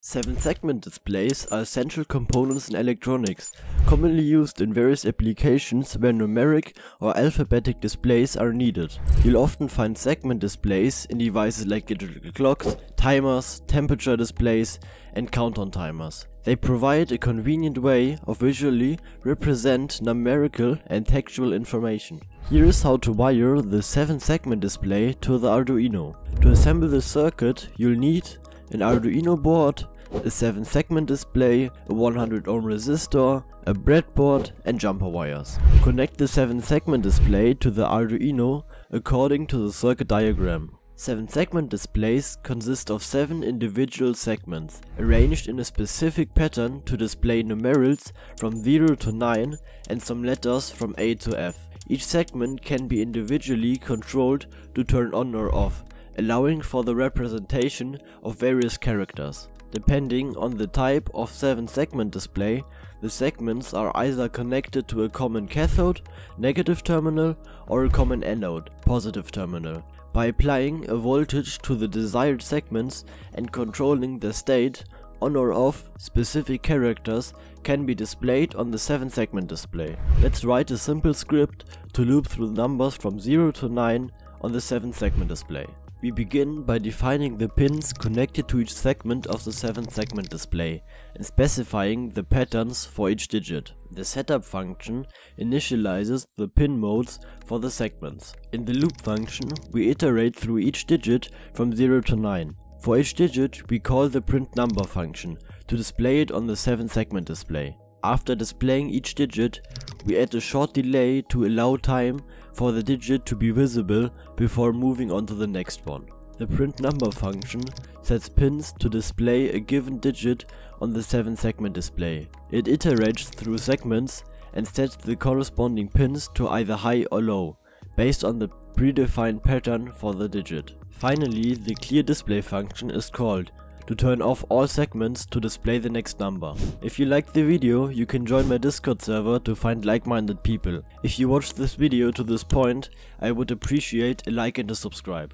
7-segment displays are essential components in electronics, commonly used in various applications where numeric or alphabetic displays are needed. You'll often find segment displays in devices like digital clocks, timers, temperature displays, and countdown timers. They provide a convenient way of visually represent numerical and textual information. Here is how to wire the 7-segment display to the Arduino. To assemble the circuit, you'll need an Arduino board, a 7-segment display, a 100 ohm resistor, a breadboard and jumper wires. Connect the 7-segment display to the Arduino according to the circuit diagram. 7-segment displays consist of 7 individual segments, arranged in a specific pattern to display numerals from 0 to 9 and some letters from A to F. Each segment can be individually controlled to turn on or off, allowing for the representation of various characters. Depending on the type of 7-segment display, the segments are either connected to a common cathode, negative terminal, or a common anode, positive terminal. By applying a voltage to the desired segments and controlling the state, on or off, specific characters can be displayed on the 7-segment display. Let's write a simple script to loop through numbers from 0 to 9 on the 7-segment display. We begin by defining the pins connected to each segment of the 7-segment display and specifying the patterns for each digit. The setup function initializes the pin modes for the segments. In the loop function, we iterate through each digit from 0 to 9. For each digit, we call the print number function to display it on the 7-segment display. After displaying each digit, we add a short delay to allow time for the digit to be visible before moving on to the next one. The print number function sets pins to display a given digit on the 7-segment display. It iterates through segments and sets the corresponding pins to either high or low, based on the predefined pattern for the digit. Finally, the clear display function is called to turn off all segments to display the next number. If you liked the video, you can join my Discord server to find like-minded people. If you watched this video to this point, I would appreciate a like and a subscribe.